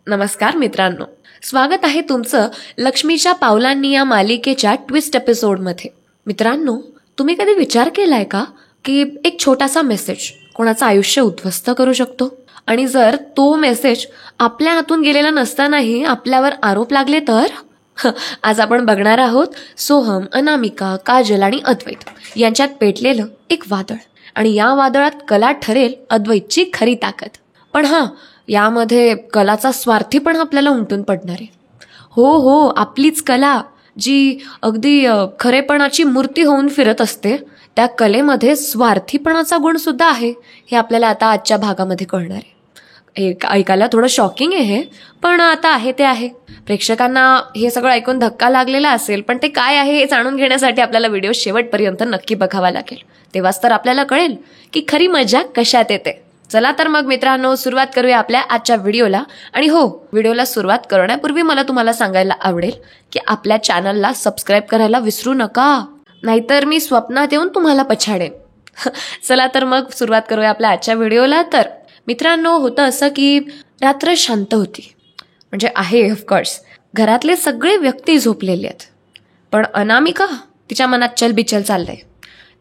नमस्कार मित्रांनो, स्वागत आहे तुमचं लक्ष्मीच्या पावलांनी या मालिकेच्या ट्विस्ट एपिसोडमध्ये. मित्रांनो, तुम्ही कधी विचार केलाय का की एक छोटासा मेसेज कोणाचं आयुष्य उद्ध्वस्त करू शकतो? आणि जर तो मेसेज आपल्या हातून गेलेला नसतानाही आपल्यावर आरोप लागले तर? आज आपण बघणार आहोत सोहम, अनामिका, काजल आणि अद्वैत यांच्यात पेटलेलं एक वादळ. आणि या वादळात कला ठरेल अद्वैतची खरी ताकद. पण यामध्ये कलाचा स्वार्थीपणा आपल्याला उमटून पडणार आहे. हो, आपलीच कला जी अगदी खरेपणाची मूर्ती होऊन फिरत असते, त्या कलेमध्ये स्वार्थीपणाचा गुण सुद्धा आहे, हे आपल्याला आता आजच्या भागामध्ये कळणार आहे. ऐकायला थोडं शॉकिंग आहे हे, पण आता आहे ते आहे. प्रेक्षकांना हे सगळं ऐकून धक्का लागलेला असेल, पण ते काय आहे हे जाणून घेण्यासाठी आपल्याला व्हिडिओ शेवटपर्यंत नक्की बघावा लागेल. तेव्हाच तर आपल्याला कळेल की खरी मजा कशात येते. चला तर मग मित्रांनो, सुरुवात करूया आपल्या आजच्या व्हिडिओला. आणि व्हिडिओला सुरुवात करण्यापूर्वी मला तुम्हाला सांगायला आवडेल की आपल्या चॅनलला सबस्क्राईब करायला विसरू नका, नाहीतर मी स्वप्नात येऊन तुम्हाला पछाडेन. चला तर मग सुरुवात करूया आपल्या आजच्या व्हिडिओला. तर मित्रांनो, होतं असं की रात्र शांत होती, म्हणजे आहे ऑफकोर्स, घरातले सगळे व्यक्ती झोपलेले आहेत. पण अनामिका, तिच्या मनात चलबिचल चाललंय.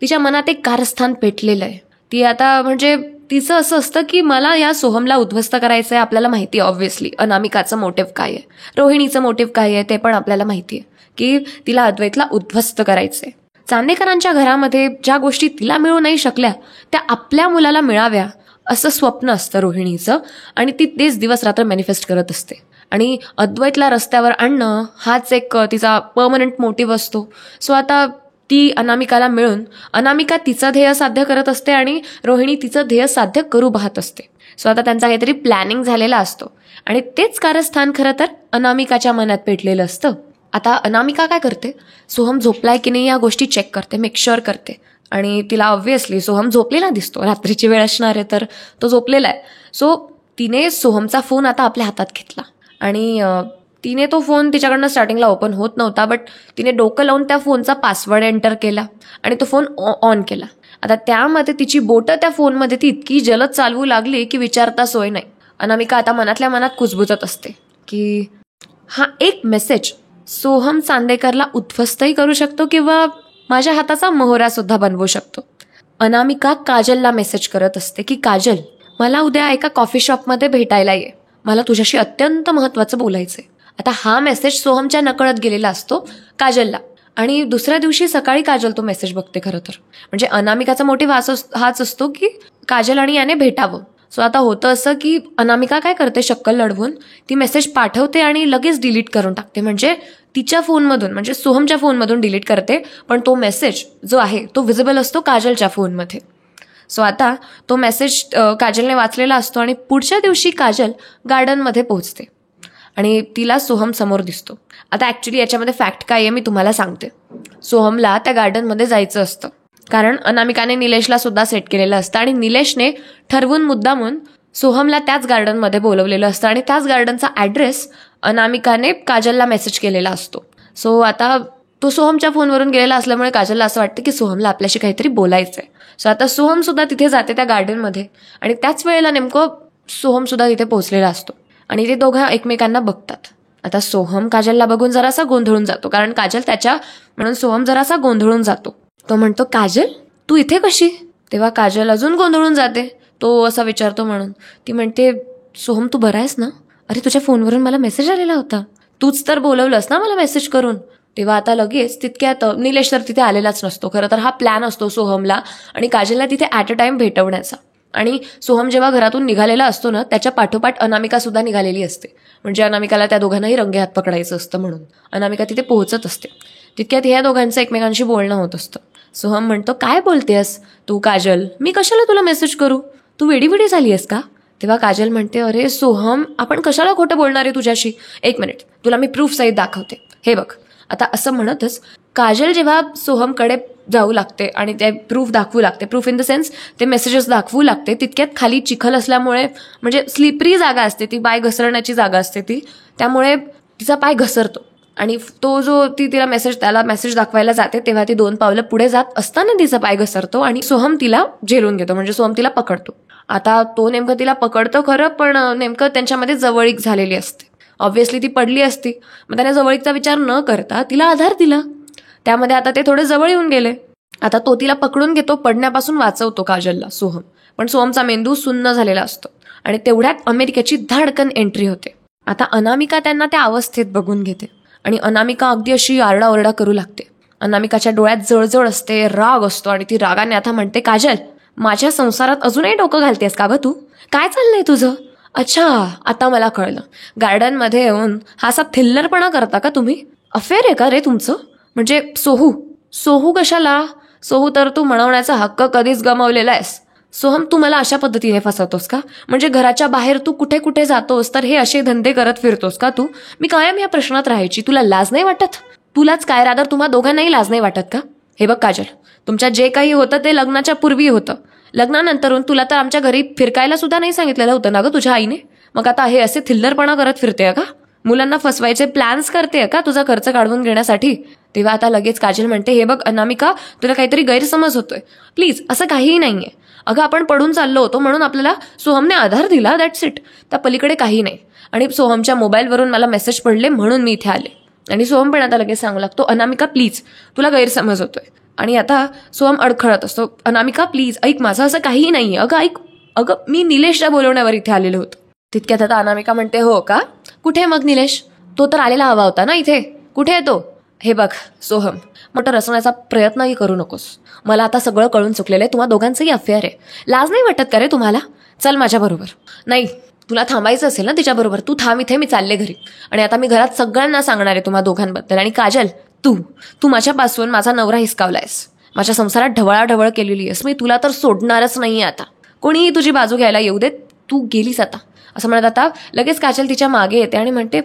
तिच्या मनात एक कारस्थान पेटलेलं आहे. ती आता म्हणजे तिचं असं असतं की मला या सोहमला उद्ध्वस्त करायचं आहे. आपल्याला माहिती आहे ऑब्व्हियसली अनामिकाचं मोटिव्ह काय आहे, रोहिणीचं मोटिव्ह काय आहे ते पण आपल्याला माहिती आहे की तिला अद्वैतला उद्ध्वस्त करायचंय. चांदेकरांच्या घरामध्ये ज्या गोष्टी तिला मिळू नाही शकल्या त्या आपल्या मुलाला मिळाव्या असं स्वप्न असतं रोहिणीचं, आणि ती तेच दिवस रात्र मॅनिफेस्ट करत असते. आणि अद्वैतला रस्त्यावर आणणं हाच एक तिचा परमनंट मोटिव्ह असतो. सो आता ती अनामिकाला मिळून अनामिका तिचं ध्येय साध्य करत असते आणि रोहिणी तिचं ध्येय साध्य करू पाहत असते. सो आता त्यांचा काहीतरी प्लॅनिंग झालेला असतो, आणि तेच कारस्थान खरं तर अनामिकाच्या मनात पेटलेलं असतं. आता अनामिका काय करते, सोहम झोपलाय की नाही या गोष्टी चेक करते, मेक शुअर करते. आणि तिला ऑब्व्हियसली सोहम झोपलेला दिसतो, रात्रीची वेळ असणार आहे तर तो झोपलेला आहे. सो तिने सोहमचा फोन आता आपल्या हातात घेतला, आणि तिने तो फोन तिच्याकडनं स्टार्टिंगला ओपन होत नव्हता, बट तिने डोकं लावून त्या फोनचा पासवर्ड एंटर केला आणि तो फोन ऑन केला. आता त्यामध्ये तिची बोटं त्या फोनमध्ये ती इतकी जलद चालवू लागली की विचारता सोय नाही. अनामिका आता मनातल्या मनात कुजबुजत असते की हा एक मेसेज सोहम चांदेकरला उद्ध्वस्तही करू शकतो किंवा माझ्या हाताचा मोहरा सुद्धा बनवू शकतो. अनामिका काजलला मेसेज करत असते की काजल, मला उद्या एका कॉफी शॉपमध्ये भेटायला ये, मला तुझ्याशी अत्यंत महत्त्वाचं बोलायचंय. आता हा मेसेज सोहमच्या नकळत गेलेला असतो काजलला, आणि दुसऱ्या दिवशी सकाळी काजल तो मेसेज बघते. खरं तर म्हणजे अनामिकाचा मोटिव्ह हाच असतो की काजल आणि याने भेटावं. सो आता होतं असं की अनामिका काय करते, शक्कल लढवून ती मेसेज पाठवते आणि लगेच डिलीट करून टाकते. म्हणजे तिच्या फोनमधून, म्हणजे सोहमच्या फोनमधून डिलीट करते, पण तो मेसेज जो आहे तो व्हिजिबल असतो काजलच्या फोनमध्ये. सो आता तो मेसेज काजलने वाचलेला असतो, आणि पुढच्या दिवशी काजल गार्डनमध्ये पोहोचते आणि तिला सोहम समोर दिसतो. आता ॲक्च्युली याच्यामध्ये फॅक्ट काय आहे मी तुम्हाला सांगते. सोहमला त्या गार्डनमध्ये जायचं असतं, कारण अनामिकाने निलेशला सुद्धा सेट केलेलं असतं, आणि निलेशने ठरवून मुद्दामून सोहमला त्याच गार्डनमध्ये बोलवलेलं असतं, आणि त्याच गार्डनचा ॲड्रेस अनामिकाने काजलला मेसेज केलेला असतो. सो आता तो सोहमच्या फोनवरून गेलेला असल्यामुळे काजलला असं वाटतं की सोहमला आपल्याशी काहीतरी बोलायचं आहे. सो आता सोहमसुद्धा तिथे जाते त्या गार्डनमध्ये, आणि त्याच वेळेला नेमकं सोहमसुद्धा तिथे पोहोचलेला असतो, आणि ते दोघं एकमेकांना बघतात. आता सोहम काजलला बघून जरासा गोंधळून जातो, कारण काजल त्याच्या म्हणून सोहम जरासा गोंधळून जातो. तो म्हणतो, काजल तू इथे कशी? तेव्हा काजल अजून गोंधळून जाते, तो असा विचारतो म्हणून. ती म्हणते, सोहम तू बरा आहेस ना? अरे तुझ्या फोनवरून मला मेसेज आलेला होता, तूच तर बोलवलंस ना मला मेसेज करून. तेव्हा आता लगेच तितक्यात निलेश तर तिथे आलेलाच नसतो. खरं तर हा प्लॅन असतो सोहमला आणि काजलला तिथे ॲट अ टाइम भेटवण्याचा. आणि सोहम जेव्हा घरातून निघालेला असतो ना, त्याच्या पाठोपाठ अनामिका सुद्धा निघालेली असते, म्हणजे अनामिकाला त्या दोघांनाही रंगेहात पकडायचं असतं म्हणून. अनामिका तिथे पोहोचत असते. तितक्यात ह्या दोघांचं एकमेकांशी बोलणं होत असतं. सोहम म्हणतो, काय बोलतेस तू काजल, मी कशाला तुला मेसेज करू, तू वेडी झाली आहेस का? तेव्हा काजल म्हणते, अरे सोहम आपण कशाला खोटं बोलणार आहे तुझ्याशी, एक मिनिट तुला मी प्रूफ सहित दाखवते, हे बघ. आता असं म्हणतच काजल जेव्हा सोहमकडे जाऊ लागते आणि ते प्रूफ दाखवू लागते, प्रूफ इन द सेन्स ते मेसेजेस दाखवू लागते, तितक्यात खाली चिखल असल्यामुळे, म्हणजे स्लिपरी जागा असते ती, पाय घसरण्याची जागा असते ती, त्यामुळे तिचा पाय घसरतो. आणि तो जो तिला मेसेज दाखवायला जाते तेव्हा ती 2 पावलं पुढे जात असताना तिचा पाय घसरतो, आणि सोहम तिला झेलून घेतो, म्हणजे सोहम तिला पकडतो. आता तो नेमकं तिला पकडतो खरं, पण नेमकं त्यांच्यामध्ये जवळीक झालेली असते. ऑब्व्हियसली ती पडली असती, मग त्याने जवळीकचा विचार न करता तिला आधार दिला. त्यामध्ये आता ते थोडे जवळ येऊन गेले. आता तो तिला पकडून घेतो, पडण्यापासून वाचवतो काजलला सोहम. पण सोहमचा मेंदू सुन्न झालेला असतो आणि तेवढ्यात अमेरिकेची धाडकन एंट्री होते. आता अनामिका त्यांना त्या अवस्थेत बघून घेते आणि अनामिका अगदी अशी आरडाओरडा करू लागते. अनामिकाच्या डोळ्यात जळजळ असते, राग असतो आणि ती रागाने आता म्हणते, काजल, माझ्या संसारात अजूनही डोकं घालतेस का ग तू? काय चाललंय तुझं? अच्छा, आता मला कळलं. गार्डनमध्ये येऊन हा असा थिल्लरपणा करता का तुम्ही? अफेअर आहे का रे तुमचं? म्हणजे सोहू कशाला? सोहू तर तू म्हणवण्याचा हक्क कधीच गमावलेला आहेस. सोहम, तू मला अशा पद्धतीने फसवतोस का? म्हणजे घराच्या बाहेर तू कुठे कुठे जातोस तर हे असे धंदे करत फिरतोस का तू? मी कायम या प्रश्नात राहायची. तुला लाज नाही वाटत? तुलाच काय, रादर तुम्हा दोघांनाही लाज नाही वाटत का? हे बघ काजल, तुमच्या जे काही होतं ते लग्नाच्या पूर्वी होतं. लग्नानंतरून तुला तर आमच्या घरी फिरकायला सुद्धा नाही सांगितलेलं होतं ना ग तुझ्या आईने. मग आता हे असे थिल्लरपणा करत फिरते का? मुलांना फसवायचे प्लॅन्स करते का तुझा खर्च काढवून घेण्यासाठी? तेव्हा आता लगेच काजल म्हणते, हे बघ अनामिका, तुला काहीतरी गैरसमज होतोय. प्लीज, असं काहीही नाहीये. अगं, आपण पडून चाललो होतो म्हणून आपल्याला सोहमने आधार दिला, दॅट्स इट. त्या पलीकडे काही नाही. आणि सोहमच्या मोबाईलवरून मला मेसेज पडले म्हणून मी इथे आले. आणि सोहम पण आता लगेच सांगू लागतो, अनामिका प्लीज, तुला गैरसमज होतोय. आणि आता सोहम अडखळत असतो, अनामिका प्लीज ऐक, माझं असं काहीही नाहीये. अगं ऐक, मी निलेशला बोलवण्यावर इथे आलेलो होतो. तितक्यात आता अनामिका म्हणते, हो का? कुठे मग निलेश? तो तर आलेला हवा होता ना इथे, कुठे आहे तो? हे बघ सोहम, मोठं रचण्याचा प्रयत्नही करू नकोस. मला आता सगळं कळून चुकलेलं आहे. तुम्हा दोघांचंही अफेअर आहे. लाज नाही वाटत का रे तुम्हाला? चल माझ्याबरोबर. नाही, तुला थांबायचं असेल ना तिच्याबरोबर, तू थांब इथे, मी चालले घरी. आणि आता मी घरात सगळ्यांना सांगणार आहे तुम्हा दोघांबद्दल. आणि काजल, तू माझ्यापासून माझा नवरा हिसकावलायस, माझ्या संसारात ढवळाढवळ केलेली आहेस. मी तुला तर सोडणारच नाहीये. आता कोणीही तुझी बाजू घ्यायला येऊ देत, तू गेलीस आता. असं म्हणत आता लगेच काजल तिच्या मागे येते आणि म्हणते,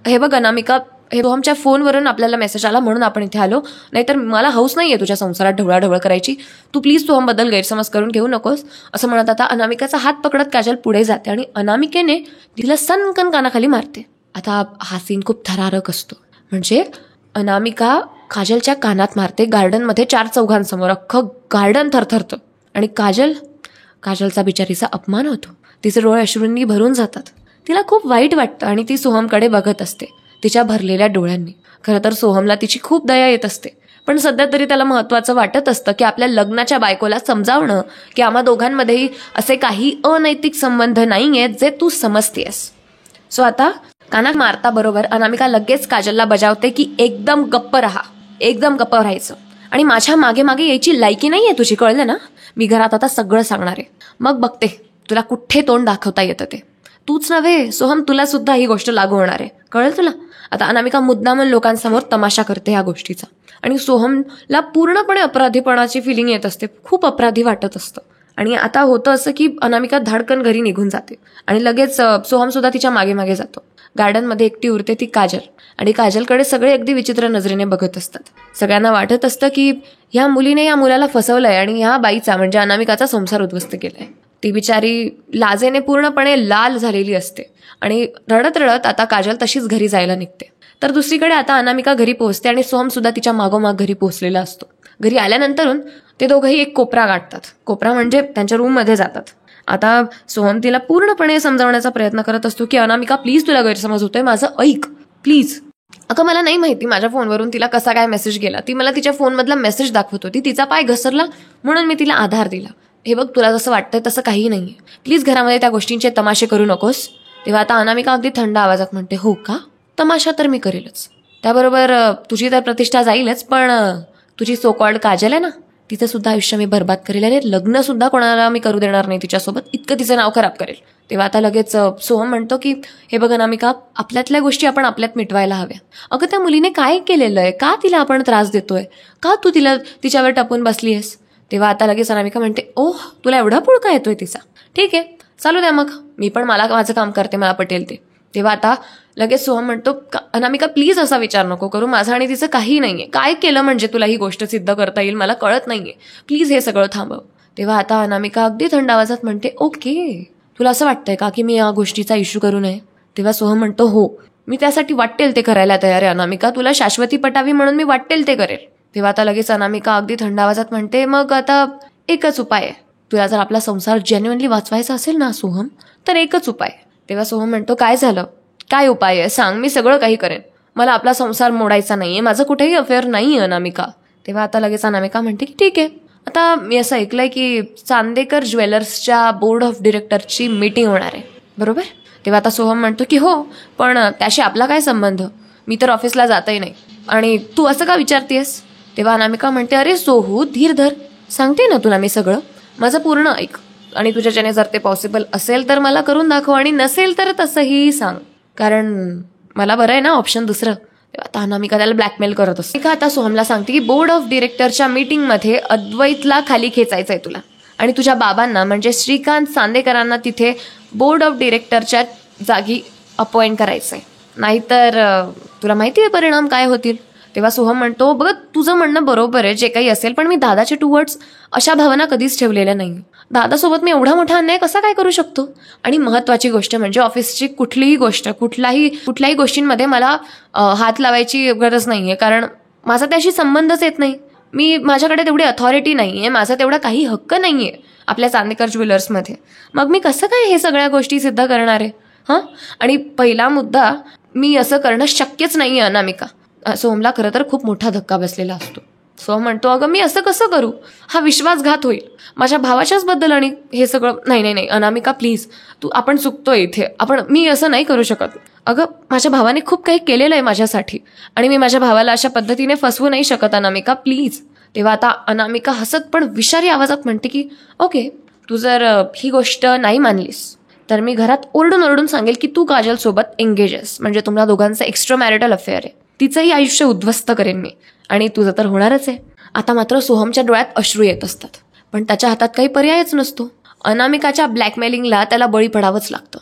हे बघ अनामिका, हे सोहमच्या फोनवरून आपल्याला मेसेज आला म्हणून आपण इथे आलो, नाहीतर मला हौस नाहीये तुझ्या संसारात ढवळाढवळ करायची. तू प्लीज सोहमबद्दल गैरसमज करून घेऊ नकोस. असं म्हणत आता अनामिकाचा हात पकडत काजल पुढे जाते आणि अनामिकेने तिला सनकन कानाखाली मारते. आता हा सीन खूप थरारक असतो. म्हणजे अनामिका काजलच्या कानात मारते. गार्डनमध्ये 4 चौघांसमोर अख्खं गार्डन थरथरतं. आणि काजलचा बिचारीचा अपमान होतो. तिचे डोळे अश्रूंनी भरून जातात. तिला खूप वाईट वाटतं आणि ती सोहमकडे बघत असते तिच्या भरलेल्या डोळ्यांनी. खरं तर सोहमला तिची खूप दया येत असते, पण सध्या तरी त्याला महत्त्वाचं वाटत असतं की आपल्या लग्नाच्या बायकोला समजावणं की आम्हा दोघांमध्येही असे काही अनैतिक संबंध नाही आहेत जे तू समजतेस. सो आता कानात मारता बरोबर अनामिका लगेच काजलला बजावते की एकदम गप्प राहा, एकदम गप्प राहायचं. आणि माझ्या मागे मागे यायची लायकी नाही आहे तुझी, कळलं ना? मी घरात आता सगळं सांगणार आहे, मग बघते तुला कुठे तोंड दाखवता येतं ते. तूच नव्हे सोहम, तुला सुद्धा ही गोष्ट लागू होणार आहे, कळेल तुला? आता अनामिका मुद्दामून लोकांसमोर तमाशा करते ह्या गोष्टीचा. आणि सोहमला पूर्णपणे अपराधीपणाची फिलिंग येत असते, खूप अपराधी वाटत असतं. आणि आता होतं असं की अनामिका धाडकन घरी निघून जाते आणि लगेच सोहम सुद्धा तिच्या मागे मागे जातो. गार्डनमध्ये एकटी उरते ती काजल. आणि काजलकडे सगळे अगदी विचित्र नजरेने बघत असतात. सगळ्यांना वाटत असतं की ह्या मुलीने या मुलाला फसवलंय आणि ह्या बाईचा म्हणजे अनामिकाचा संसार उद्ध्वस्त केलाय. ती बिचारी लाजेने पूर्णपणे लाल झालेली असते आणि रडत रडत आता काजल तशीच घरी जायला निघते. तर दुसरीकडे आता अनामिका घरी पोहोचते आणि सोहम सुद्धा तिच्या मागोमाग घरी पोहोचलेला असतो. घरी आल्यानंतरून ते दोघंही एक कोपरा गाठतात. कोपरा म्हणजे त्यांच्या रूममध्ये जातात. आता सोहम तिला पूर्णपणे समजावण्याचा प्रयत्न करत असतो की अनामिका प्लीज, तुला गैरसमज होतोय, माझं ऐक प्लीज. अगं मला नाही माहिती माझ्या फोनवरून तिला कसा काय मेसेज गेला. ती मला तिच्या फोनमधला मेसेज दाखवत होती. तिचा पाय घसरला म्हणून मी तिला आधार दिला. हे बघ, तुला जसं वाटतंय तसं काहीही नाहीये. प्लीज घरामध्ये त्या गोष्टींचे तमाशे करू नकोस. तेव्हा आता अनामिका अगदी थंड आवाजात म्हणते, हो का? तमाशा तर मी करेलच. त्याबरोबर तुझी तर प्रतिष्ठा जाईलच, पण तुझी सो कॉल्ड काजल आहे ना, तिचं सुद्धा आयुष्य मी बर्बाद करेल आणि लग्न सुद्धा कोणाला मी करू देणार नाही तिच्यासोबत, इतकं तिचं नाव खराब करेल. तेव्हा आता लगेच सोहम म्हणतो की हे बघ अनामिका, आपल्यातल्या गोष्टी आपण आपल्यात मिटवायला हव्या. अगं त्या मुलीने काय केलेलं आहे? का तिला आपण त्रास देतोय? का तू तिच्यावर टपून बसली आहेस? तेव्हा आता लगेच अनामिका म्हणते, ओह तुला एवढा पुळका येतोय तिचा? ठीक आहे, चालू द्या मग, मी पण मला माझं काम करते, मला पटेल ते. तेव्हा आता लगेच सोहम म्हणतो, अनामिका प्लीज असा विचार नको करू, माझं आणि तिचं काही नाहीये. काय केलं म्हणजे तुला ही गोष्ट सिद्ध करता येईल मला कळत नाहीये, प्लीज हे सगळं थांबव. तेव्हा आता अनामिका अगदी थंड आवाजात म्हणते, ओके तुला असं वाटतंय का की मी या गोष्टीचा इश्यू करू नये? तेव्हा सोहम म्हणतो, हो मी त्यासाठी वाटेल ते करायला तयार आहे अनामिका, तुला शाश्वती पटावी म्हणून मी वाटेल ते करेल. तेव्हा आता लगेच अनामिका अगदी थंड आवाजात म्हणते, मग आता एकच उपाय आहे, तुला जर आपला संसार जेन्युइनली वाचवायचा असेल ना सोहम, तर एकच उपाय. तेव्हा सोहम म्हणतो, काय झालं, काय उपाय आहे सांग, मी सगळं काही करेन. मला आपला संसार मोडायचा नाहीये, माझं कुठेही अफेअर नाहीये अनामिका. तेव्हा आता लगेच अनामिका म्हणते की ठीक आहे, आता मी असं ऐकलंय की चांदेकर ज्वेलर्सच्या बोर्ड ऑफ डिरेक्टरची मीटिंग होणार आहे, बरोबर? तेव्हा आता सोहम म्हणतो की हो, पण त्याशी आपला काय संबंध, मी तर ऑफिसला जातही नाही, आणि तू असं का विचारतेस? तेव्हा अनामिका म्हणते, अरे सोहू धीर धर, सांगते ना तुला मी सगळं, माझं पूर्ण ऐक, आणि तुझ्याच्याने जर ते पॉसिबल असेल तर मला करून दाखव, आणि नसेल तर तसंही सांग, कारण मला बरं आहे ना ऑप्शन दुसरं. आता अनामिका त्याला ब्लॅकमेल करत असते. का आता सोहमला सांगते की बोर्ड ऑफ डिरेक्टरच्या मीटिंगमध्ये अद्वैतला खाली खेचायचं आहे तुला, आणि तुझ्या बाबांना म्हणजे श्रीकांत चांदेकरांना तिथे बोर्ड ऑफ डिरेक्टरच्या जागी अपॉइंट करायचं आहे, नाहीतर तुला माहिती आहे परिणाम काय होतील. तेव्हा सोहम म्हणतो, बघ तुझं म्हणणं बरोबर आहे जे काही असेल, पण मी दादाचे टुवर्ड्स अशा भावना कधीच ठेवलेल्या नाही. दादासोबत मी एवढा मोठा अन्याय कसा काय करू शकतो? आणि महत्त्वाची गोष्ट म्हणजे ऑफिसची कुठलीही गोष्ट, कुठल्याही गोष्टींमध्ये मला हात लावायची गरज नाही आहे, कारण माझा त्याशी संबंधच येत नाही. माझ्याकडे तेवढी अथॉरिटी नाही आहे, माझा तेवढा काही हक्क नाही आहे आपल्या चांदेकर ज्वेलर्समध्ये. मग मी कसं काय हे सगळ्या गोष्टी सिद्ध करणार आहे? हां, आणि पहिला मुद्दा, मी असं करणं शक्यच नाही आहे अनामिका. सोहमला खरं तर खूप मोठा धक्का बसलेला असतो. सोहम म्हणतो, अगं मी असं कसं करू, हा विश्वासघात होईल माझ्या भावाच्याच बद्दल, आणि हे सगळं नाही अनामिका प्लीज, आपण चुकतोय इथे, मी असं नाही करू शकत. अगं माझ्या भावाने खूप काही केलेलं आहे माझ्यासाठी, आणि मी माझ्या भावाला अशा पद्धतीने फसवू नाही शकत अनामिका प्लीज. तेव्हा आता अनामिका हसत पण विषारी आवाजात म्हणते की ओके, तू जर ही गोष्ट नाही मानलीस तर मी घरात ओरडून सांगेल की तू काजलसोबत एंगेज आहेस, म्हणजे तुम्हाला दोघांचं एक्स्ट्रा मॅरिटल अफेअर आहे, तिचंही आयुष्य उद्ध्वस्त करेन मी, आणि तुझं तर होणारच आहे. आता मात्र सोहमच्या डोळ्यात अश्रू येत असतात, पण त्याच्या हातात काही पर्यायच नसतो. अनामिकाच्या ब्लॅकमेलिंगला त्याला बळी पडावंच लागतं,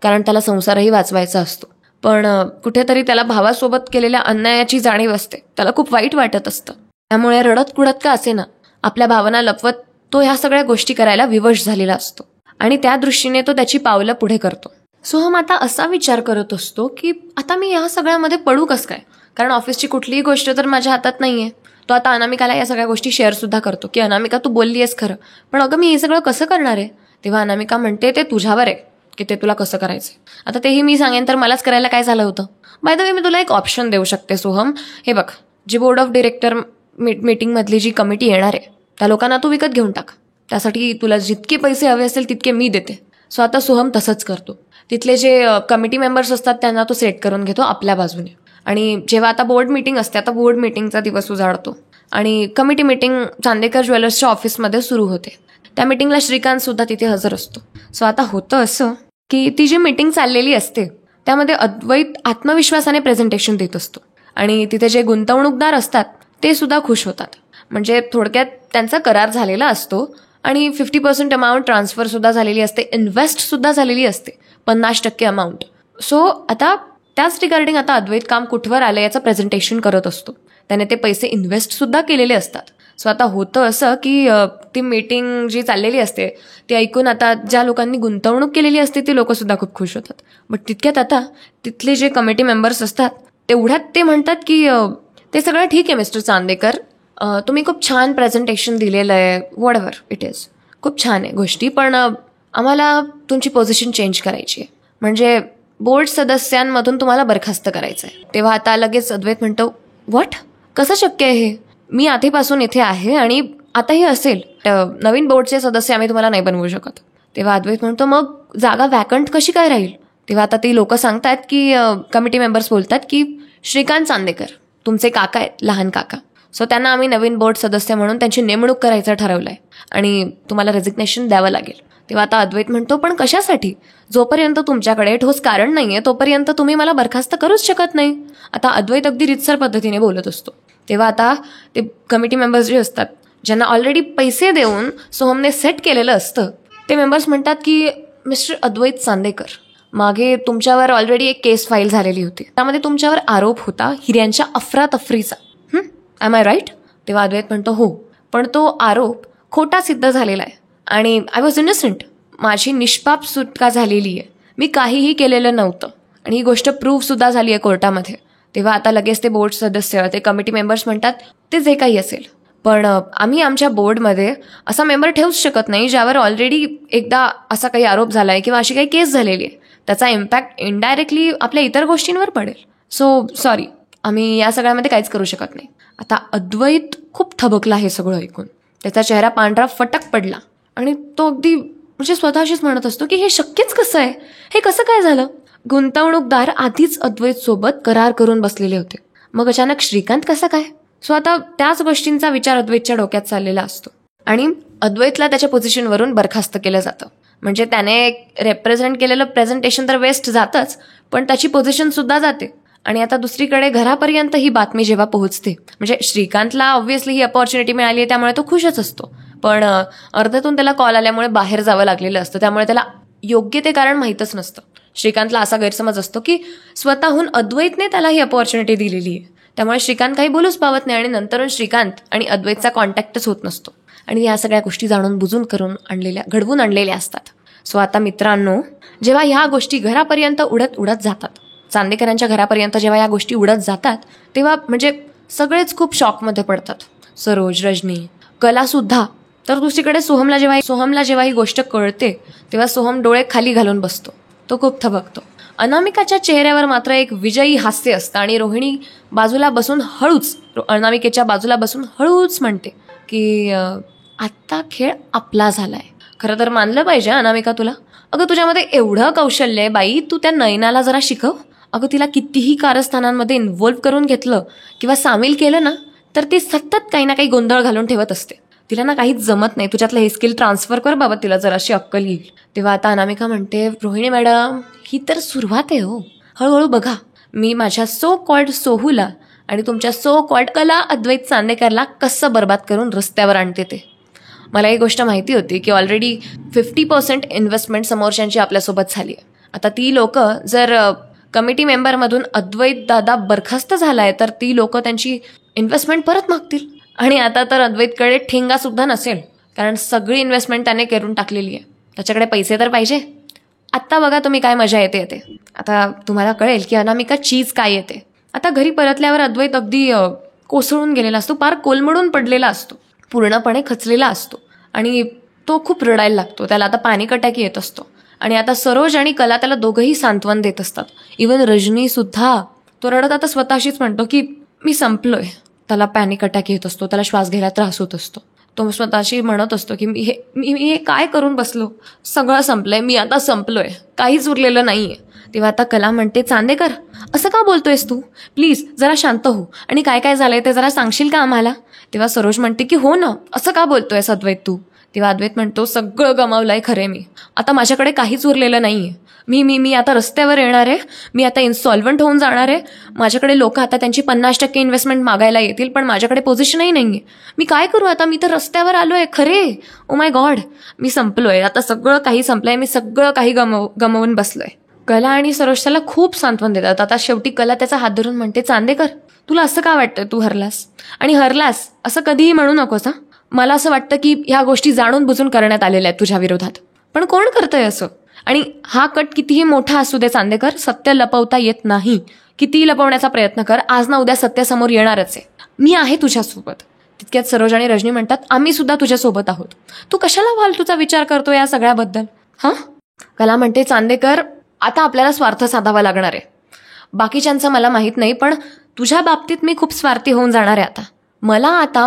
कारण त्याला संसारही वाचवायचा असतो. पण कुठेतरी त्याला भावासोबत केलेल्या अन्यायाची जाणीव असते, त्याला खूप वाईट वाटत असतं. त्यामुळे रडत कुडत का असे ना, आपल्या भावना लपवत तो ह्या सगळ्या गोष्टी करायला विवश झालेला असतो, आणि त्या दृष्टीने तो त्याची पावलं पुढे करतो. सोहम आता असा विचार करत असतो की आता मी या सगळ्यामध्ये पडू कसं काय, कारण ऑफिसची कुठलीही गोष्ट तर माझ्या हातात नाहीये. तो आता अनामिकाला या सगळ्या गोष्टी शेअर सुद्धा करतो की अनामिका तू बोलली आहेस खरं, पण अगं मी हे सगळं कसं करणार आहे? तेव्हा अनामिका म्हणते, ते तुझ्यावर आहे की ते तुला कसं करायचंय. आता तेही मी सांगेन तर मलाच करायला काय झालं होतं. बाय द वे, मी तुला एक ऑप्शन देऊ शकते सोहम. हे बघ, जी बोर्ड ऑफ डिरेक्टर मीटिंगमधली जी कमिटी येणार आहे त्या लोकांना तू विकत घेऊन टाक, त्यासाठी तुला जितके पैसे हवे असेल तितके मी देते. सो आता सोहम तसंच करतो. तिथले जे कमिटी मेंबर्स असतात त्यांना तो सेट करून घेतो आपल्या बाजूने, आणि जेव्हा आता बोर्ड मीटिंग असते, आता बोर्ड मीटिंगचा दिवस उजाडतो आणि कमिटी मीटिंग चांदेकर ज्वेलर्सच्या ऑफिसमध्ये सुरू होते. त्या मीटिंगला श्रीकांत सुद्धा तिथे हजर असतो. सो आता होतं असं की ती जी मीटिंग चाललेली असते त्यामध्ये अद्वैत आत्मविश्वासाने प्रेझेंटेशन देत असतो, आणि तिथे जे गुंतवणूकदार असतात ते सुद्धा खुश होतात. म्हणजे थोडक्यात त्यांचा करार झालेला असतो, आणि 50% अमाऊंट ट्रान्सफर सुद्धा झालेली असते, इन्व्हेस्ट सुद्धा झालेली असते 50% अमाऊंट. सो आता त्याच रिगार्डिंग आता अद्वैत काम कुठवर आलं याचं प्रेझेंटेशन करत असतो. त्याने ते पैसे इन्व्हेस्ट सुद्धा केलेले असतात. सो आता होतं असं की ती मीटिंग जी चाललेली असते ती ऐकून आता ज्या लोकांनी गुंतवणूक केलेली असते ती लोक सुद्धा खूप खुश होतात. बट तितक्यात आता तिथले जे कमिटी मेंबर्स असतात तेवढ्यात ते म्हणतात की ते सगळं ठीक आहे मिस्टर चांदेकर, तुम्ही खूप छान प्रेझेंटेशन दिलेलं आहे, वॉट एव्हर इट इज, खूप छान आहे गोष्टी, पण आम्हाला तुमची पोझिशन चेंज करायची आहे, म्हणजे बोर्ड सदस्यांमधून तुम्हाला बरखास्त करायचं आहे. तेव्हा आता लगेच अद्वैत म्हणतो, व्हॉट, कसं शक्य आहे हे? मी आधीपासून इथे आहे आणि आताही असेल, नवीन बोर्डचे सदस्य आम्ही तुम्हाला नाही बनवू शकत. तेव्हा अद्वैत म्हणतो, मग जागा वॅकंट कशी काय राहील? तेव्हा आता ती लोक सांगतात की कमिटी मेंबर्स बोलतात की श्रीकांत चांदेकर तुमचे काका आहेत, लहान काका, सो त्यांना आम्ही नवीन बोर्ड सदस्य म्हणून त्यांची नेमणूक करायचं ठरवलं आहे आणि तुम्हाला रेजिग्नेशन द्यावं लागेल. तेव्हा आता अद्वैत म्हणतो, पण कशासाठी? जोपर्यंत तुमच्याकडे ठोस कारण नाही आहे तोपर्यंत तुम्ही मला बरखास्त करूच शकत नाही. आता अद्वैत अगदी रितसर पद्धतीने बोलत असतो. तेव्हा आता ते कमिटी मेंबर्स जे असतात ज्यांना ऑलरेडी पैसे देऊन सोहमने सेट केलेलं असतं ते मेंबर्स म्हणतात की मिस्टर अद्वैत चांदेकर, मागे तुमच्यावर ऑलरेडी एक केस फाईल झालेली होती, त्यामध्ये तुमच्यावर आरोप होता हिऱ्यांच्या अफरातफरीचा. Am I right? तेव्हा अद्वैत म्हणतो, हो, पण तो आरोप खोटा सिद्ध झालेला आहे आणि आय वॉज इनोसेंट, माझी निष्पाप सुटका झालेली आहे, मी काहीही केलेलं नव्हतं आणि ही गोष्ट प्रूव्ह सुद्धा झाली आहे कोर्टामध्ये. तेव्हा आता लगेच ते बोर्ड सदस्य, ते कमिटी मेंबर्स म्हणतात, ते जे काही असेल पण आम्ही आमच्या बोर्डमध्ये असा मेंबर ठेवूच शकत नाही ज्यावर ऑलरेडी एकदा असा काही आरोप झाला आहे किंवा अशी काही केस झालेली आहे. त्याचा इम्पॅक्ट इनडायरेक्टली आपल्या इतर गोष्टींवर पडेल. सो सॉरी, आम्ही या सगळ्यामध्ये काहीच करू शकत नाही. आता अद्वैत खूप थबकला हे सगळं ऐकून. त्याचा चेहरा पांढरा फटक पडला आणि तो अगदी म्हणजे स्वतःशीच म्हणत असतो की हे शक्यच कसं आहे, हे कसं काय झालं. गुंतवणूकदार आधीच अद्वैत सोबत करार करून बसलेले होते, मग अचानक श्रीकांत कसा काय. सो आता त्याच गोष्टींचा विचार अद्वैतच्या डोक्यात चाललेला असतो आणि अद्वैतला त्याच्या पोझिशनवरून बरखास्त केलं जातं. म्हणजे त्याने रेप्रेझेंट केलेलं प्रेझेंटेशन तर वेस्ट जातंच, पण त्याची पोझिशन सुद्धा जाते. आणि आता दुसरीकडे घरापर्यंत ही बातमी जेव्हा पोहोचते, म्हणजे श्रीकांतला ऑब्व्हियसली ही अपॉर्च्युनिटी मिळाली आहे त्यामुळे तो खुशच असतो, पण अर्ध्यातून त्याला कॉल आल्यामुळे बाहेर जावं लागलेलं असतं. त्यामुळे त्याला योग्य ते कारण माहीतच नसतं. श्रीकांतला असा गैरसमज असतो की स्वतःहून अद्वैतने त्याला ही अपॉर्च्युनिटी दिलेली आहे, त्यामुळे श्रीकांत काही बोलूच पावत नाही आणि नंतरून श्रीकांत आणि अद्वैतचा कॉन्टॅक्टच होत नसतो. आणि या सगळ्या गोष्टी जाणून बुजून घडवून आणलेल्या असतात. सो आता मित्रांनो, जेव्हा ह्या गोष्टी घरापर्यंत उडत जातात, चांदेकरांच्या घरापर्यंत जेव्हा या गोष्टी उडत जातात, तेव्हा म्हणजे सगळेच खूप शॉकमध्ये पडतात. सरोज, रजनी, कलासुद्धा. तर दुसरीकडे सोहमला जेव्हा ही गोष्ट कळते तेव्हा सोहम डोळे खाली घालून बसतो. तो खूप थबकतो. अनामिकाच्या चेहऱ्यावर मात्र एक विजयी हास्य असतं आणि रोहिणी अनामिकेच्या बाजूला बसून हळूच म्हणते की आत्ता खेळ आपला झालाय. खरं तर मानलं पाहिजे अनामिका तुला. अगं तुझ्यामध्ये एवढं कौशल्य आहे बाई, तू त्या नयनाला जरा शिकव. अगं तिला कितीही कारस्थानांमध्ये इन्व्हॉल्व करून घेतलं किंवा सामील केलं ना, तर ती सतत काही ना काही गोंधळ घालून ठेवत असते. तिला ना काहीच जमत नाही. तुझ्यातलं हे स्किल ट्रान्सफर कर बाबा, तिला जराशी अक्कल येईल. तेव्हा आता अनामिका म्हणते, रोहिणी मॅडम ही तर सुरुवात आहे हो, हळूहळू बघा. मी माझ्या सो कॉल्ड सोहूला आणि तुमच्या सो कॉल्ड कला अद्वैत चांदेकरला कसं बर्बाद करून रस्त्यावर आणते ते. मला ही गोष्ट माहिती होती की ऑलरेडी 50% इन्व्हेस्टमेंट समोरच्यांची आपल्यासोबत झाली आहे. आता ती लोक जर कमिटी मेंबरमधून अद्वैत दादा बरखास्त झालाय तर ती लोक त्यांची इन्व्हेस्टमेंट परत मागतील. आणि आता तर अद्वैतकडे ठेंगा सुद्धा नसेल, कारण सगळी इन्व्हेस्टमेंट त्याने करून टाकलेली आहे. त्याच्याकडे पैसे तर पाहिजे. आत्ता बघा तुम्ही काय मजा येते. आता तुम्हाला कळेल की अनामिका चीज काय येते. आता घरी परतल्यावर अद्वैत अगदी कोसळून गेलेला असतो, पार कोलमडून पडलेला असतो, पूर्णपणे खचलेला असतो आणि तो खूप रडायला लागतो. त्याला आता पॅनिक अटॅक येत असतो आणि आता सरोज आणि कला त्याला दोघंही सांत्वन देत असतात. इवन रजनी सुद्धा. तो रडत आता स्वतःशीच म्हणतो की मी संपलोय. त्याला पॅनिक अटॅक येत असतो, त्याला श्वास घ्यायला त्रास होत असतो. तो स्वतःशी म्हणत असतो की मी हे काय करून बसलो, सगळं संपलंय, मी आता संपलोय, काहीच उरलेलं नाहीये. तेव्हा आता कला म्हणते, चांदेकर असं का बोलतोयस तू, प्लीज जरा शांत हो आणि काय काय झालंय ते जरा सांगशील का आम्हाला. तेव्हा सरोज म्हणते की हो ना, असं का बोलतोयस अद्वैत तू. तेव्हा अद्वैत म्हणतो, सगळं गमावलंय खरे मी, आता माझ्याकडे काहीच उरलेलं नाहीये. मी आता रस्त्यावर येणार आहे, मी आता इन्सॉल्व्हंट होऊन जाणार आहे. माझ्याकडे लोक आता त्यांची 50% इन्व्हेस्टमेंट मागायला येतील, पण माझ्याकडे पोझिशनही नाहीये. मी काय करू आता, मी तर रस्त्यावर आलोय खरे. ओ माय गॉड, मी संपलोय, आता सगळं काही संपलंय, मी सगळं काही गमावून बसलोय. कला आणि सरोज त्याला खूप सांत्वन देतात. आता शेवटी कला त्याचा हात धरून म्हणते, चांदेकर तुला असं का वाटतं तू हरलास, आणि हरलास असं कधीही म्हणू नकोस हा. मला असं वाटतं की ह्या गोष्टी जाणून बुजून करण्यात आलेल्या आहेत तुझ्या विरोधात, पण कोण करतंय असं. आणि हा कट कितीही मोठा असू दे चांदेकर, सत्य लपवता येत नाही. कितीही लपवण्याचा प्रयत्न कर, आज ना उद्या सत्य समोर येणारच आहे. मी आहे तुझ्यासोबत. तितक्यात सरोज आणि रजनी म्हणतात, आम्ही सुद्धा तुझ्यासोबत आहोत. तू कशाला फालतूचा विचार करतो या सगळ्याबद्दल. हां, कला म्हणते, चांदेकर आता आपल्याला स्वार्थ साधावा लागणार आहे. बाकीच्यांचं मला माहीत नाही, पण तुझ्या बाबतीत मी खूप स्वार्थी होऊन जाणार आहे. आता मला आता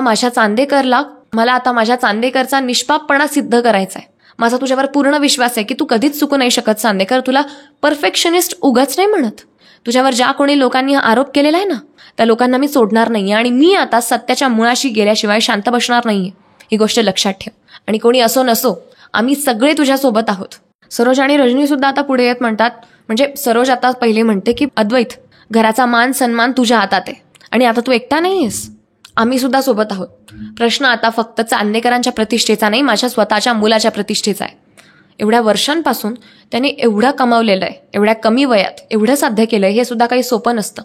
माझ्या चांदेकरचा निष्पापपणा सिद्ध करायचा आहे. माझा तुझ्यावर पूर्ण विश्वास आहे की तू कधीच चुकू नाही शकत चांदेकर. तुला परफेक्शनिस्ट उगाच नाही म्हणत. तुझ्यावर ज्या कोणी लोकांनी हा आरोप केलेला आहे ना, त्या लोकांना मी सोडणार नाहीये आणि मी आता सत्याच्या मुळाशी गेल्याशिवाय शांत बसणार नाहीये. ही गोष्ट लक्षात ठेव. आणि कोणी असो नसो, आम्ही सगळे तुझ्यासोबत आहोत. सरोज आणि रजनी सुद्धा आता पुढे येत म्हणतात, म्हणजे सरोज आता पहिले म्हणते की अद्वैत, घराचा मान सन्मान तुझ्या हातात आहे आणि आता तू एकटा नाहीयेस, आम्ही सुद्धा सोबत आहोत. प्रश्न आता फक्त चांदेकरांच्या प्रतिष्ठेचा नाही, माझ्या स्वतःच्या मुलाच्या प्रतिष्ठेचा आहे. एवढ्या वर्षांपासून त्याने एवढं कमावलेलं आहे, एवढ्या कमी वयात एवढं साध्य केलंय, हे सुद्धा काही सोपं नसतं.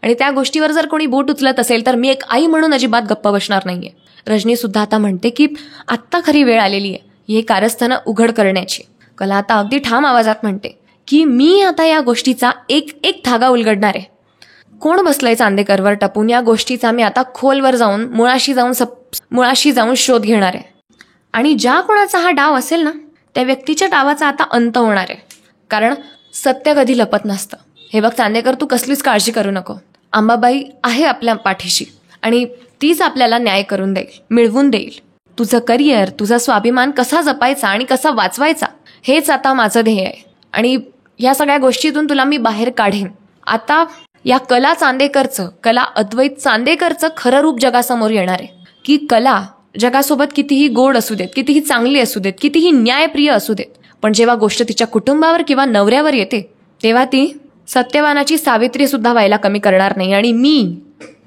आणि त्या गोष्टीवर जर कोणी बोट उचलत असेल तर मी एक आई म्हणून अजिबात गप्प बसणार नाहीये. रजनी सुद्धा आता म्हणते की आत्ता खरी वेळ आलेली आहे हे कारस्थानं उघड करण्याची. कला आता अगदी ठाम आवाजात म्हणते की मी आता या गोष्टीचा एक एक धागा उलगडणार आहे. कोण बसलंय चांदेकरवर टपून या गोष्टीचा मी आता खोलवर जाऊन मुळाशी जाऊन शोध घेणार आहे. आणि ज्या कोणाचा हा डाव असेल ना, त्या व्यक्तीच्या डावाचा आता अंत होणार आहे. कारण सत्य कधी लपत नसतं. हे बघ चांदेकर, तू कसलीच काळजी करू नको. अंबाबाई आहे आपल्या पाठीशी आणि तीच आपल्याला न्याय करून देईल, मिळवून देईल. तुझं करिअर, तुझा स्वाभिमान कसा जपायचा आणि कसा वाचवायचा हेच आता माझं ध्येय आहे. आणि या सगळ्या गोष्टीतून तुला मी बाहेर काढेन. आता या कला अद्वैत चांदेकरचं खरं रूप जगासमोर येणार आहे. की कला जगासोबत कितीही गोड असू देत, कितीही चांगली असू देत, कितीही न्यायप्रिय असू देत, पण जेव्हा गोष्ट तिच्या कुटुंबावर किंवा नवऱ्यावर येते तेव्हा ती सत्यवानाची सावित्री सुद्धा व्हायला कमी करणार नाही. आणि मी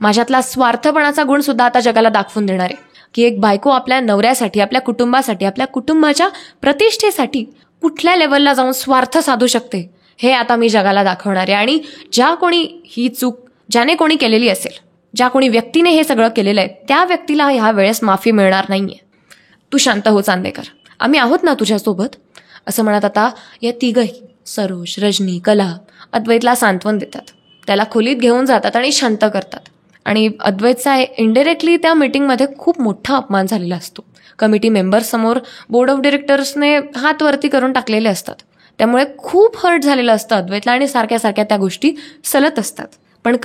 माझ्यातला स्वार्थपणाचा गुण सुद्धा आता जगाला दाखवून देणार आहे. की एक बायको आपल्या नवऱ्यासाठी, आपल्या कुटुंबासाठी, आपल्या कुटुंबाच्या प्रतिष्ठेसाठी कुठल्या लेवलला जाऊन स्वार्थ साधू शकते हे आता मी जगाला दाखवणार आहे. आणि ज्याने कोणी केलेली असेल, ज्या कोणी व्यक्तीने हे सगळं केलेलं आहे, त्या व्यक्तीला ह्या वेळेस माफी मिळणार नाहीये. तू शांत हो चांदेकर, आम्ही आहोत ना तुझ्यासोबत. असं म्हणत आता या तिघही, सरोज, रजनी, कला, अद्वैतला सांत्वन देतात. त्याला खोलीत घेऊन जातात आणि शांत करतात. आणि अद्वैतचा इनडायरेक्टली त्या मीटिंगमध्ये खूप मोठा अपमान झालेला असतो. कमिटी मेंबर्ससमोर बोर्ड ऑफ डिरेक्टर्सने हात वरती करून टाकलेले असतात. त्यामुळे खूप हर्ट झालेलं असतं अद्वैतला आणि सारख्या सारख्या त्या गोष्टी सलत असतात. पण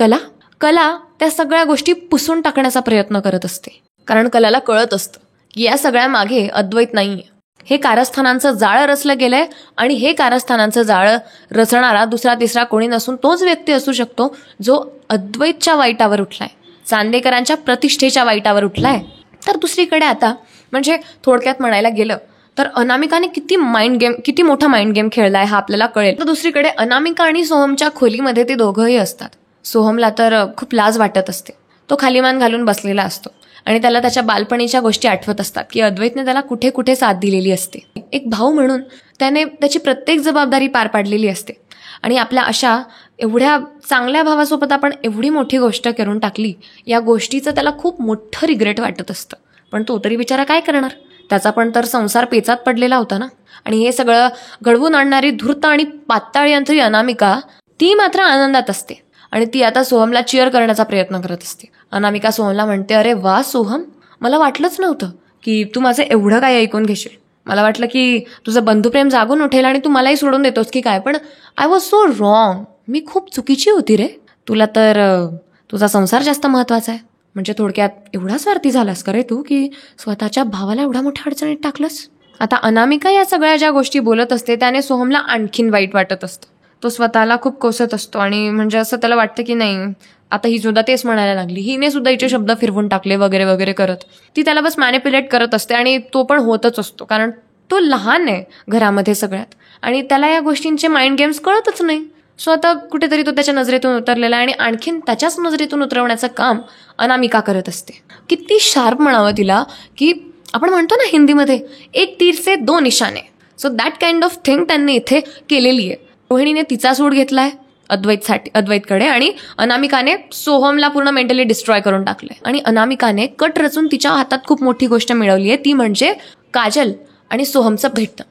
कला त्या सगळ्या गोष्टी पुसून टाकण्याचा प्रयत्न करत असते. कारण कलाला कळत असतं की या सगळ्या मागे अद्वैत नाहीये. हे कारस्थानांचं जाळं रचलं गेलंय आणि हे कारस्थानांचं जाळं रचणारा दुसरा तिसरा कोणी नसून तोच व्यक्ती असू शकतो जो अद्वैतच्या वाईटावर उठलाय, चांदेकरांच्या प्रतिष्ठेच्या वाईटावर उठलाय. तर दुसरीकडे आता म्हणजे थोडक्यात म्हणायला गेलं तर अनामिकाने किती मोठा माइंड गेम खेळलाय हा आपल्याला कळेल. तर दुसरीकडे अनामिका आणि सोहमच्या खोलीमध्ये ते दोघंही असतात. सोहमला तर खूप लाज वाटत असते. तो खाली मान घालून बसलेला असतो आणि त्याला त्याच्या बालपणीच्या गोष्टी आठवत असतात की अद्वैतने त्याला कुठे कुठे साथ दिलेली असते. एक भाऊ म्हणून त्याने त्याची प्रत्येक जबाबदारी पार पाडलेली असते. आणि आपल्या अशा एवढ्या चांगल्या भावासोबत आपण एवढी मोठी गोष्ट करून टाकली, या गोष्टीचं त्याला खूप मोठं रिग्रेट वाटत असतं. पण तो तरी बिचारा काय करणार, त्याचा पण तर संसार पेचात पडलेला होता ना. आणि हे सगळं घडवून आणणारी धूर्त आणि पाताळयंत्री अनामिका ती मात्र आनंदात असते. आणि ती आता सोहमला चिअर करण्याचा प्रयत्न करत असते. अनामिका सोहमला म्हणते, अरे वा सोहम, मला वाटलंच नव्हतं की तू माझं एवढं काय ऐकून घेशील. मला वाटलं की तुझं बंधुप्रेम जागून उठेल आणि तू मलाही सोडून देतोस की काय. पण आय वॉज सो रॉंग. मी खूप चुकीची होती रे. तुला तर तुझा संसार जास्त महत्वाचा आहे. म्हणजे थोडक्यात एवढा स्वार्थी झालास का रे तू की स्वतःच्या भावाला एवढ्या मोठ्या अडचणीत टाकलंस. आता अनामिका या सगळ्या ज्या गोष्टी बोलत असते त्याने सोहमला आणखीन वाईट वाटत असतं. तो स्वतःला खूप कोसत असतो आणि म्हणजे असं त्याला वाटतं की नाही, आता ही सुद्धा तेच म्हणायला लागली, हिने सुद्धा हिचे शब्द फिरवून टाकले वगैरे वगैरे करत. ती त्याला बस मॅनिप्युलेट करत असते आणि तो पण होतच असतो. कारण तो लहान आहे घरामध्ये सगळ्यात आणि त्याला या गोष्टींचे माइंड गेम्स कळतच नाही. सो आता कुठेतरी तो त्याच्या नजरेतून उतरलेला आहे आणि आणखीन त्याच्याच नजरेतून उतरवण्याचं काम अनामिका करत असते. किती शार्प म्हणावं तिला, की आपण म्हणतो ना हिंदीमध्ये, एक तीर से दो निशाने. So that kind of thing त्यांनी इथे केलेली आहे. रोहिणीने तिचा सूड घेतलाय अद्वैतकडे आणि अनामिकाने सोहमला पूर्ण मेंटली डिस्ट्रॉय करून टाकलंय. आणि अनामिकाने कट रचून तिच्या हातात खूप मोठी गोष्ट मिळवली आहे, ती म्हणजे काजल आणि सोहमचं भेटतं.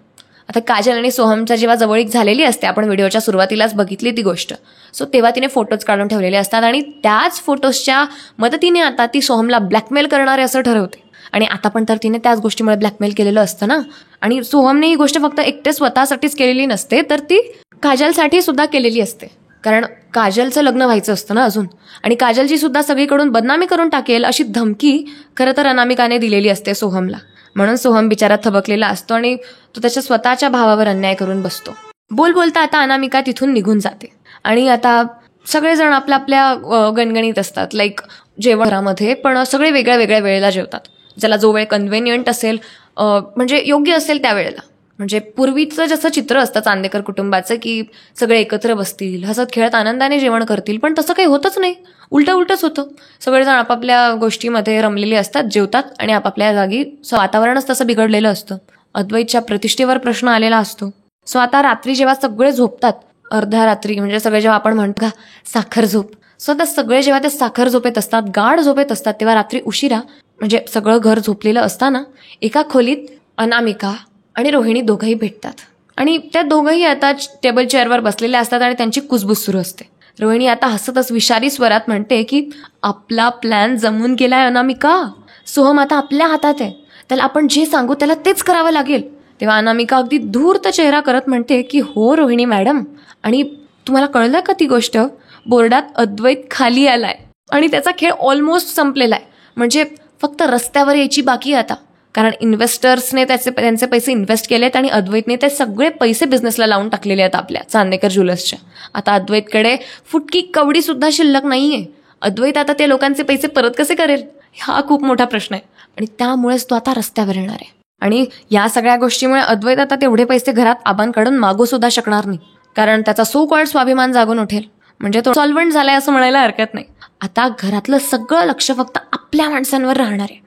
आता काजल आणि सोहमच्या जेव्हा जवळीक झालेली असते, आपण व्हिडिओच्या सुरुवातीलाच बघितली ती गोष्ट. सो तेव्हा तिने फोटोज काढून ठेवलेले असतात आणि त्याच फोटोजच्या मदतीने आता ती सोहमला ब्लॅकमेल करणार आहे असं ठरवते. आणि आता पण तर तिने त्याच गोष्टीमुळे ब्लॅकमेल केलेलं असतं ना. आणि सोहमने ही गोष्ट फक्त एकटे स्वतःसाठीच केलेली नसते, तर ती काजलसाठी सुद्धा केलेली असते. कारण काजलचं लग्न व्हायचं असतं ना अजून, आणि काजलची सुद्धा सगळीकडून बदनामी करून टाकेल अशी धमकी खरं तर अनामिकाने दिलेली असते सोहमला. म्हणून सोहम बिचारा थबकलेला असतो आणि तो त्याच्या स्वतःच्या भावावर अन्याय करून बसतो. बोलता आता अनामिका तिथून निघून जाते आणि आता सगळेजण आपल्या गणगणीत असतात. लाईक जेवणामध्ये पण सगळे वेगळ्या वेगळ्या वेळेला जेवतात. ज्याला जो वेळ कन्व्हिनियंट असेल, म्हणजे योग्य असेल त्या वेळेला. म्हणजे पूर्वीचं जसं चित्र असतं चांदेकर कुटुंबाचं की सगळे एकत्र बसतील, हसत खेळत आनंदाने जेवण करतील, पण तसं काही होतच नाही. उलटच होतं. सगळेजण आपापल्या गोष्टीमध्ये रमलेले असतात, जेवतात आणि आपापल्या जागी वातावरणच तसं बिघडलेलं असतं. अद्वैतच्या प्रतिष्ठेवर प्रश्न आलेला असतो. सो आता रात्री जेव्हा सगळे झोपतात, अर्ध्या रात्री म्हणजे सगळे जेव्हा आपण म्हणतो का साखर झोप, सो आता सगळे जेव्हा ते साखर झोपेत असतात, गाढ झोपेत असतात, तेव्हा रात्री उशिरा म्हणजे सगळं घर झोपलेलं असताना एका खोलीत अनामिका आणि रोहिणी दोघंही भेटतात. आणि त्या दोघंही आता टेबल चेअरवर बसलेल्या असतात आणि त्यांची कुजबूज सुरू असते. रोहिणी आता हसतच विषारी स्वरात म्हणते की आपला प्लॅन जमून गेलाय अनामिका. सोहम आता आपल्या हातात आहे, त्याला आपण जे सांगू त्याला तेच करावं लागेल. तेव्हा अनामिका अगदी धूर्त चेहरा करत म्हणते की हो रोहिणी मॅडम, आणि तुम्हाला कळलं का ती गोष्ट, बोर्डात अद्वैत खाली आलाय आणि त्याचा खेळ ऑलमोस्ट संपलेला आहे. म्हणजे फक्त रस्त्यावर यायची बाकी आता, कारण इन्व्हेस्टर्सने त्यांचे पैसे इन्व्हेस्ट केलेत आणि अद्वैतने ते सगळे पैसे बिझनेसला लावून टाकलेले आहेत आपल्या चांदेकर ज्वेलर्सच्या. आता अद्वैतकडे फुटकी कवडी सुद्धा शिल्लक नाहीये. अद्वैत आता त्या लोकांचे पैसे परत कसे करेल, हा खूप मोठा प्रश्न आहे. आणि त्यामुळेच तो आता रस्त्यावर येणार आहे. आणि या सगळ्या गोष्टीमुळे अद्वैत आता तेवढे पैसे घरात आबांकडून मागू सुद्धा शकणार नाही, कारण त्याचा सो कॉल्ड स्वाभिमान जागून उठेल. म्हणजे तो सॉल्व्हंट झालाय असं म्हणायला हरकत नाही. आता घरातलं सगळं लक्ष फक्त आपल्या माणसांवर राहणार आहे.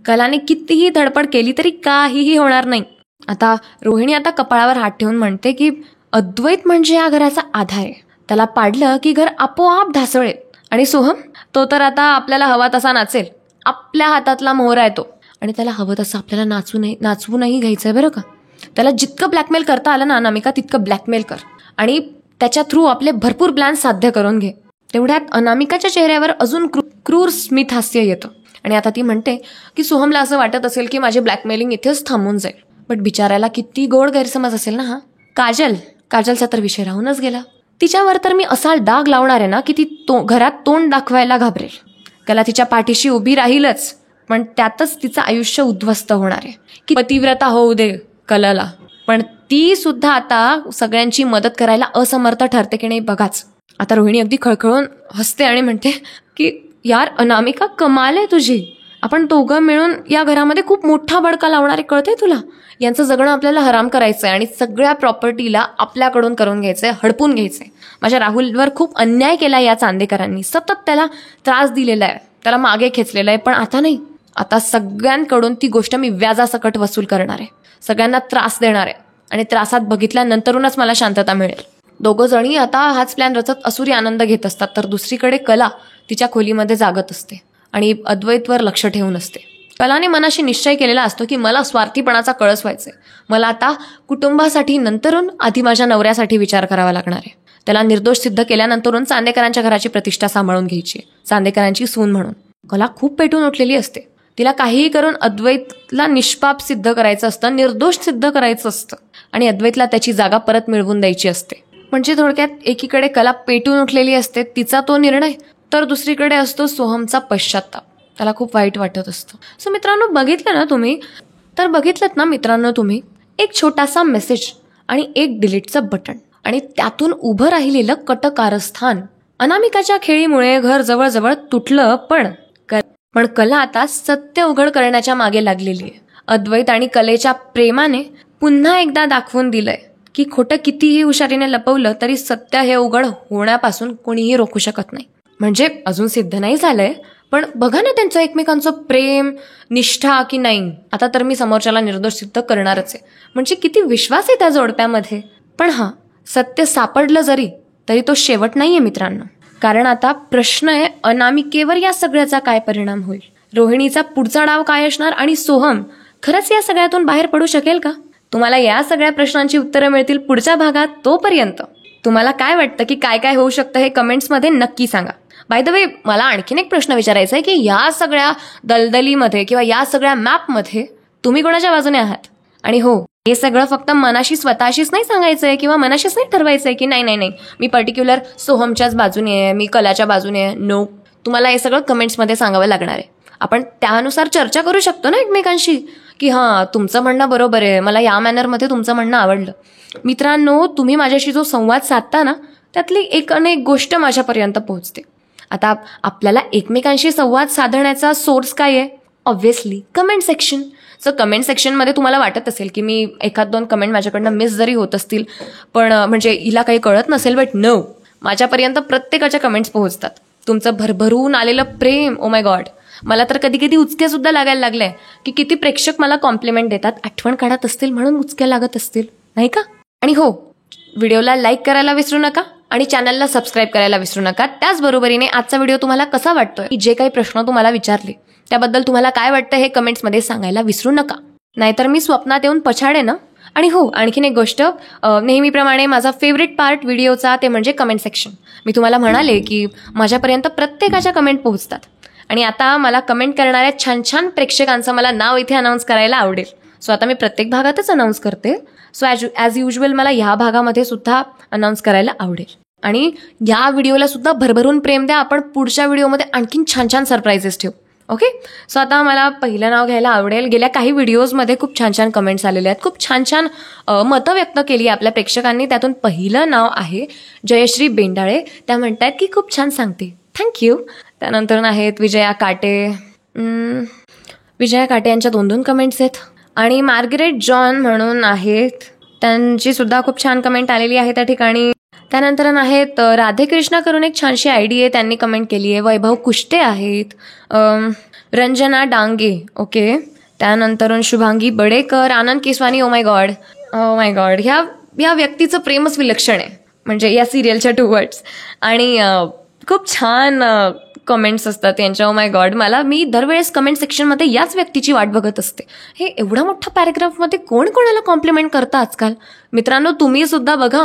कलाने कितीही धडपड केली तरी काहीही होणार नाही. आता रोहिणी आता कपाळावर हात ठेवून म्हणते की अद्वैत म्हणजे या घराचा आधार आहे, त्याला पाडलं की घर आपोआप ढासळेल. आणि सोहम, तो तर आता आपल्याला हवा तसा नाचेल, आपल्या हातातला मोहरा आहे तो, आणि त्याला हवं तसं आपल्याला नाचवूनही घ्यायचं आहे बरं का. त्याला जितकं ब्लॅकमेल करता आलं ना अनामिका, तितकं ब्लॅकमेल कर आणि त्याच्या थ्रू आपले भरपूर प्लॅन साध्य करून घे. तेवढ्यात अनामिकाच्या चेहऱ्यावर अजून क्रूर स्मित हास्य येतं आणि आता ती म्हणते की सोहमला असं वाटत असेल की माझे ब्लॅकमेलिंग इथेच थांबून जाईल, बट बिचारायला किती गोड गैरसमज असेल ना हा. काजलचा तर विषय राहूनच गेला. तिच्यावर तर मी असा डाग लावणार आहे ना की ती घरात तोंड दाखवायला घाबरेल. कला तिच्या पाठीशी उभी राहीलच, पण त्यातच तिचं आयुष्य उद्ध्वस्त होणार आहे. की पतिव्रता होऊ दे कलाला, पण ती सुद्धा आता सगळ्यांची मदत करायला असमर्थ ठरते की नाही बघाच. आता रोहिणी अगदी खळखळून हसते आणि म्हणते की यार अनामिका, कमाल आहे तुझी. आपण दोघं मिळून या घरामध्ये खूप मोठा बडका लावणारे, कळतंय तुला. यांचं जगणं आपल्याला हराम करायचं आहे आणि सगळ्या प्रॉपर्टीला आपल्याकडून करून घ्यायचंय, हडपून घ्यायचंय. माझ्या राहुलवर खूप अन्याय केला या चांदेकरांनी, सतत त्याला त्रास दिलेला आहे, त्याला मागे खेचलेला आहे. पण आता नाही, आता सगळ्यांकडून ती गोष्ट मी व्याजासकट वसूल करणार आहे, सगळ्यांना त्रास देणार आहे आणि त्रासात बघितल्यानंतरूनच मला शांतता मिळेल. दोघं जणी आता हाच प्लॅन रचत असुरी आनंद घेत असतात, तर दुसरीकडे कला तिच्या खोलीमध्ये जागत असते आणि अद्वैतवर लक्ष ठेवून असते. कलाने मनाशी निश्चय केलेला असतो की मला स्वार्थीपणाचा कळस व्हायचंय, मला आता कुटुंबासाठी नंतरून आधी माझ्या नवऱ्यासाठी विचार करावा लागणार आहे. त्याला निर्दोष सिद्ध केल्यानंतरून चांदेकरांच्या घराची प्रतिष्ठा सांभाळून घ्यायची, चांदेकरांची सून म्हणून. कला खूप पेटून उठलेली असते. तिला काहीही करून अद्वैतला निष्पाप सिद्ध करायचं असतं, निर्दोष सिद्ध करायचं असतं आणि अद्वैतला त्याची जागा परत मिळवून द्यायची असते. म्हणजे थोडक्यात एकीकडे कला पेटून उठलेली असते, तिचा तो निर्णय, तर दुसरीकडे असतो सोहमचा पश्चाताप. त्याला खूप वाईट वाटत असतं. सो मित्रांनो, बघितलं ना मित्रांनो तुम्ही, एक छोटासा मेसेज आणि एक डिलीटचं बटन आणि त्यातून उभं राहिलेलं कटकारस्थान. अनामिकाच्या खेळीमुळे घर जवळजवळ तुटलं, पण कला आता सत्य उघड करण्याच्या मागे लागलेली आहे. अद्वैत आणि कलेच्या प्रेमाने पुन्हा एकदा दाखवून दिलंय की खोटं कितीही हुशारीने लपवलं तरी सत्य हे उघड होण्यापासून कोणीही रोखू शकत नाही. म्हणजे अजून सिद्ध नाही झालंय, पण बघा ना त्यांचं एकमेकांचं प्रेम, निष्ठा की नाही. आता तर मी समोरच्याला निर्दोष सिद्ध करणारच आहे, म्हणजे किती विश्वास आहे त्या जोडप्यामध्ये. पण हा, सत्य सापडलं तरी तो शेवट नाहीये मित्रांनो, कारण आता प्रश्न आहे अनामिकेवर या सगळ्याचा काय परिणाम होईल, रोहिणीचा पुढचा डाव काय असणार आणि सोहम खरंच या सगळ्यातून बाहेर पडू शकेल का. तुम्हाला या सगळ्या प्रश्नांची उत्तरं मिळतील पुढच्या भागात. तोपर्यंत तुम्हाला काय वाटतं की काय काय होऊ शकतं हे कमेंट्समध्ये नक्की सांगा. बाय द वे, मला आणखीन एक प्रश्न विचारायचा आहे की या सगळ्या दलदलीमध्ये किंवा या सगळ्या मॅपमध्ये तुम्ही कोणाच्या बाजूने आहात. आणि हो, हे सगळं फक्त मनाशी स्वतःशीच नाही सांगायचंय किंवा मनाशीच नाही ठरवायचंय की नाही मी पर्टिक्युलर सोहमच्याच बाजूने आहे, मी कलाच्या बाजूने आहे. नो, तुम्हाला हे सगळं कमेंट्समध्ये सांगावं लागणार आहे. आपण त्यानुसार चर्चा करू शकतो ना एकमेकांशी की हां, तुमचं म्हणणं बरोबर आहे, मला या मॅनरमध्ये तुमचं म्हणणं आवडलं. मित्रांनो, तुम्ही माझ्याशी जो संवाद साधता ना, त्यातली एक गोष्ट माझ्यापर्यंत पोहोचते. आता आपल्याला एकमेकांशी संवाद साधण्याचा सोर्स काय आहे? Obviously comment section. So comment सेक्शनमध्ये तुम्हाला वाटत असेल की मी एखाद दोन कमेंट माझ्याकडनं मिस जरी होत असतील, पण म्हणजे हिला काही कळत नसेल, बट नो, माझ्यापर्यंत प्रत्येकाच्या कमेंट्स पोहोचतात. तुमचं भरभरून आलेलं प्रेम, ओ माय गॉड, मला तर कधी कधी उचक्या सुद्धा लागायला लागलंय की किती प्रेक्षक मला कॉम्प्लिमेंट देतात, आठवण काढत असतील म्हणून उचक्या लागत असतील, नाही का. आणि हो, व्हिडिओला लाईक करायला विसरू नका आणि चॅनलला सबस्क्राईब करायला विसरू नका. त्याचबरोबरीने आजचा व्हिडिओ तुम्हाला कसा वाटतोय, की जे काही प्रश्न तुम्हाला विचारले त्याबद्दल तुम्हाला काय वाटतं हे कमेंट्समध्ये सांगायला विसरू नका. नाहीतर मी स्वप्नात येऊन पछाडे ना आणि हो, आणखीन एक गोष्ट, नेहमीप्रमाणे माझा फेवरेट पार्ट व्हिडिओचा ते म्हणजे कमेंट सेक्शन. मी तुम्हाला म्हणाले की माझ्यापर्यंत प्रत्येकाच्या कमेंट पोहोचतात आणि आता मला कमेंट करणाऱ्या छान छान प्रेक्षकांचं मला नाव इथे अनाऊन्स करायला आवडेल. सो आता मी प्रत्येक भागातच अनाऊन्स करते. सो ॲज युजल मला ह्या भागामध्ये सुद्धा अनाऊन्स करायला आवडेल. आणि या व्हिडिओला सुद्धा भरभरून प्रेम द्या. आपण पुढच्या व्हिडिओमध्ये आणखीन छान छान सरप्राईजेस ठेवू. ओके. सो आता मला पहिलं नाव घ्यायला आवडेल. गेल्या काही व्हिडिओजमध्ये खूप छान छान कमेंट्स आलेले आहेत, खूप छान छान मतं व्यक्त केली आपल्या प्रेक्षकांनी. त्यातून पहिलं नाव आहे जयश्री बेंडाळे. त्या म्हणतात की खूप छान सांगते, थँक्यू. त्यानंतर आहेत विजया काटे. विजया काटे यांच्या 2 कमेंट्स आहेत. आणि मार्गरेट जॉन म्हणून आहेत, त्यांची सुद्धा खूप छान कमेंट आलेली आहे त्या ठिकाणी. त्यानंतर आहेत राधेकृष्णा करून एक छानशी आयडी आहे, त्यांनी कमेंट केली आहे. वैभव कुष्टे आहेत. रंजना डांगे. ओके. त्यानंतर Shubhangi Badekar, Anand Keswani. Oh my god. ह्या व्यक्तीचं प्रेमच विलक्षण आहे, म्हणजे या सिरियलच्या 2 वर्ड्स. आणि खूप छान कमेंट्स असतात यांच्या. ओ माय गॉड. मी दरवेळेस कमेंट सेक्शनमध्ये याच व्यक्तीची वाट बघत असते. हे एवढ्या मोठ्या पॅरेग्राफमध्ये कोण कोणाला कॉम्प्लिमेंट करतं आजकाल. मित्रांनो, तुम्ही सुद्धा बघा.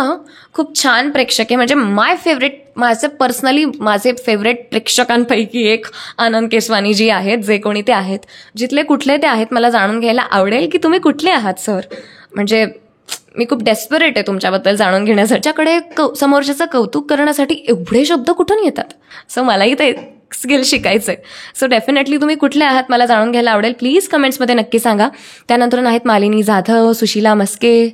खूप छान प्रेक्षक आहे, म्हणजे माझे फेवरेट प्रेक्षकांपैकी एक आनंद केसवानी जी आहेत, जे कोणी ते आहेत, जिथले कुठले ते आहेत, मला जाणून घ्यायला आवडेल की तुम्ही कुठले आहात सर. म्हणजे मी खूप डेस्परेट आहे तुमच्याबद्दल जाणून घेण्यासाठी. त्याच्याकडे समोरच्याचं कौतुक करण्यासाठी एवढे शब्द कुठून येतात. सो मलाही ते स्किल शिकायचं आहे. सो डेफिनेटली तुम्ही कुठले आहात मला जाणून घ्यायला आवडेल. प्लीज कमेंट्समध्ये नक्की सांगा. त्यानंतर आहेत मालिनी जाधव, सुशीला मस्के,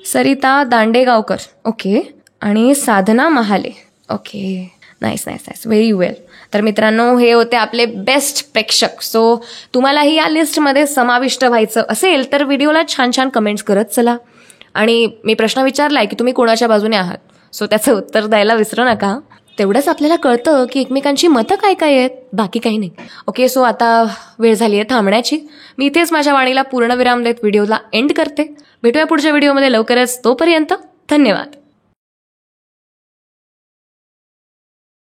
सरिता दांडेगावकर. ओके. आणि साधना महाले. ओके. नाईस. व्हेरी वेल. तर मित्रांनो, हे होते आपले बेस्ट प्रेक्षक. सो तुम्हालाही या लिस्टमध्ये समाविष्ट व्हायचं असेल तर व्हिडिओला छान छान कमेंट्स करत चला. आणि मी प्रश्न विचारलाय की तुम्ही कोणाच्या बाजूने आहात, सो त्याचं उत्तर द्यायला विसरू नका. तेवढंच आपल्याला कळतं की एकमेकांची मतं काय काय आहेत, बाकी काही नाही. ओके. सो आता वेळ झाली आहे थांबण्याची. मी इथेच माझ्या वाणीला पूर्णविराम देत व्हिडिओला एंड करते. भेटूया पुढच्या व्हिडिओमध्ये लवकरच. तोपर्यंत धन्यवाद.